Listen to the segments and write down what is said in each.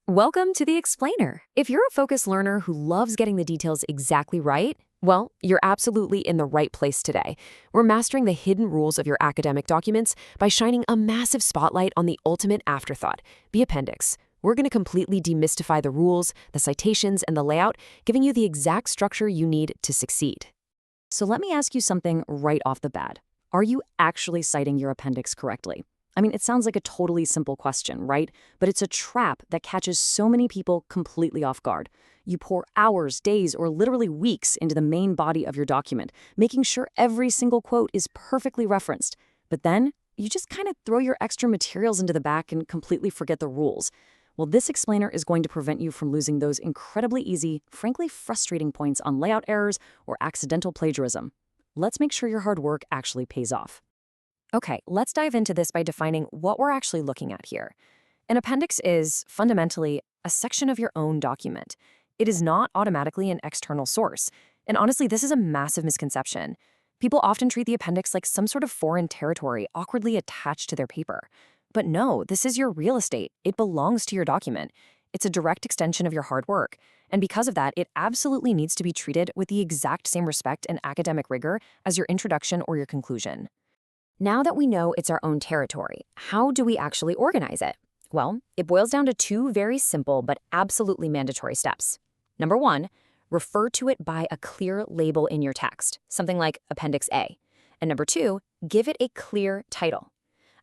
Welcome to the Explainer. If you're a focused learner who loves getting the details exactly right, well, you're absolutely in the right place today. We're mastering the hidden rules of your academic documents by shining a massive spotlight on the ultimate afterthought, the appendix. We're going to completely demystify the rules, the citations, and the layout, giving you the exact structure you need to succeed. So let me ask you something right off the bat. Are you actually citing your appendix correctly? I mean, it sounds like a totally simple question, right? But it's a trap that catches so many people completely off guard. You pour hours, days, or literally weeks into the main body of your document, making sure every single quote is perfectly referenced. But then, you just kind of throw your extra materials into the back and completely forget the rules. Well, this explainer is going to prevent you from losing those incredibly easy, frankly frustrating points on layout errors or accidental plagiarism. Let's make sure your hard work actually pays off. Okay, let's dive into this by defining what we're actually looking at here. An appendix is, fundamentally, a section of your own document. It is not automatically an external source. And honestly, this is a massive misconception. People often treat the appendix like some sort of foreign territory awkwardly attached to their paper. But no, this is your real estate. It belongs to your document. It's a direct extension of your hard work. And because of that, it absolutely needs to be treated with the exact same respect and academic rigor as your introduction or your conclusion. Now that we know it's our own territory, how do we actually organize it? Well, it boils down to two very simple but absolutely mandatory steps. Number one, refer to it by a clear label in your text, something like Appendix A. And number two, give it a clear title.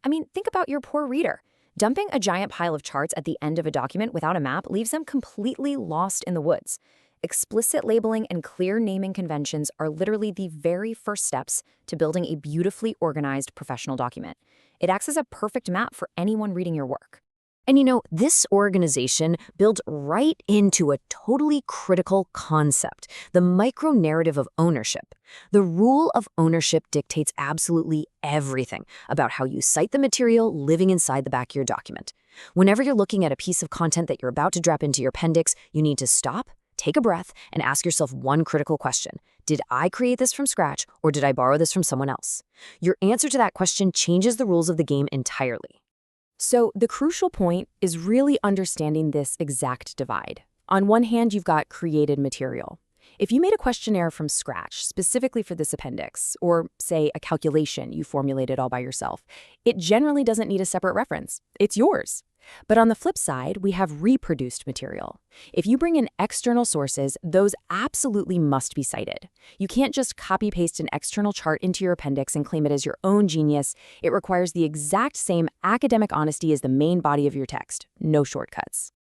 I mean, think about your poor reader. Dumping a giant pile of charts at the end of a document without a map leaves them completely lost in the woods. Explicit labeling and clear naming conventions are literally the very first steps to building a beautifully organized professional document. It acts as a perfect map for anyone reading your work. And this organization builds right into a totally critical concept, the micro-narrative of ownership. The rule of ownership dictates absolutely everything about how you cite the material living inside the back of your document. Whenever you're looking at a piece of content that you're about to drop into your appendix, you need to stop, take a breath, and ask yourself one critical question. Did I create this from scratch, or did I borrow this from someone else? Your answer to that question changes the rules of the game entirely. So the crucial point is really understanding this exact divide. On one hand, you've got created material. If you made a questionnaire from scratch, specifically for this appendix, or say a calculation you formulated all by yourself, it generally doesn't need a separate reference. It's yours. But on the flip side, we have reproduced material. If you bring in external sources, those absolutely must be cited. You can't just copy-paste an external chart into your appendix and claim it as your own genius. It requires the exact same academic honesty as the main body of your text. No shortcuts.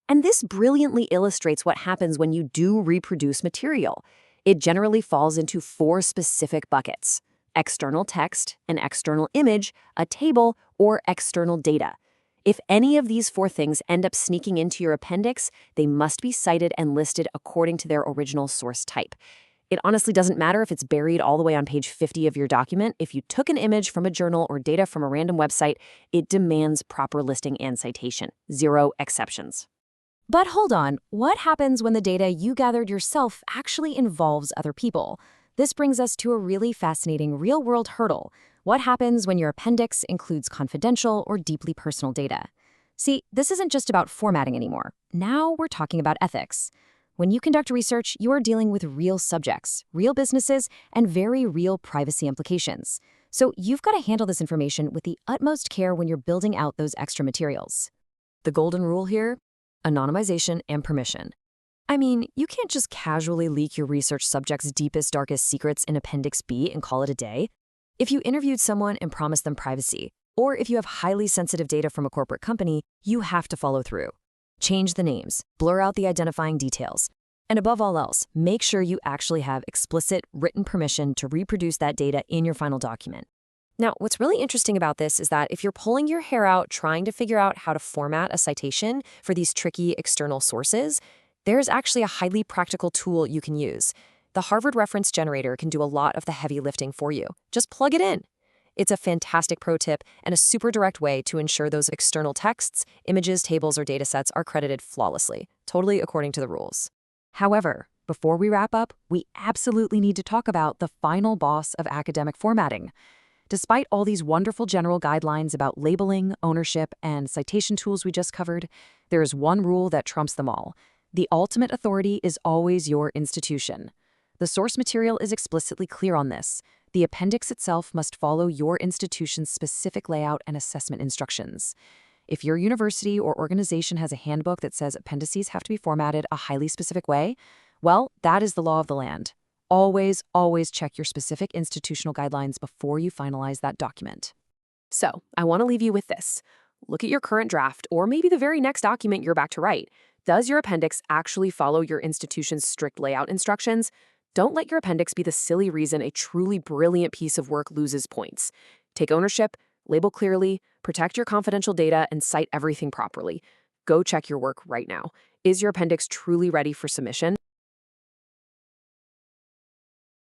And this brilliantly illustrates what happens when you do reproduce material. It generally falls into four specific buckets: external text, an external image, a table, or external data. If any of these four things end up sneaking into your appendix, they must be cited and listed according to their original source type. It honestly doesn't matter if it's buried all the way on page 50 of your document. If you took an image from a journal or data from a random website, it demands proper listing and citation. Zero exceptions. But hold on, what happens when the data you gathered yourself actually involves other people? This brings us to a really fascinating real-world hurdle. What happens when your appendix includes confidential or deeply personal data? See, this isn't just about formatting anymore. Now we're talking about ethics. When you conduct research, you are dealing with real subjects, real businesses, and very real privacy implications. So you've got to handle this information with the utmost care when you're building out those extra materials. The golden rule here? Anonymization and permission. I mean, you can't just casually leak your research subject's deepest, darkest secrets in Appendix B and call it a day. If you interviewed someone and promised them privacy, or if you have highly sensitive data from a corporate company, you have to follow through. Change the names, blur out the identifying details, and above all else, make sure you actually have explicit written permission to reproduce that data in your final document. Now, what's really interesting about this is that if you're pulling your hair out trying to figure out how to format a citation for these tricky external sources, there's actually a highly practical tool you can use. The Harvard Reference Generator can do a lot of the heavy lifting for you. Just plug it in. It's a fantastic pro tip and a super direct way to ensure those external texts, images, tables, or datasets are credited flawlessly, totally according to the rules. However, before we wrap up, we absolutely need to talk about the final boss of academic formatting. Despite all these wonderful general guidelines about labeling, ownership, and citation tools we just covered, there is one rule that trumps them all. The ultimate authority is always your institution. The source material is explicitly clear on this. The appendix itself must follow your institution's specific layout and assessment instructions. If your university or organization has a handbook that says appendices have to be formatted a highly specific way, well, that is the law of the land. Always, always check your specific institutional guidelines before you finalize that document. So, I want to leave you with this. Look at your current draft, or maybe the very next document you're about to write. Does your appendix actually follow your institution's strict layout instructions? Don't let your appendix be the silly reason a truly brilliant piece of work loses points. Take ownership, label clearly, protect your confidential data, and cite everything properly. Go check your work right now. Is your appendix truly ready for submission?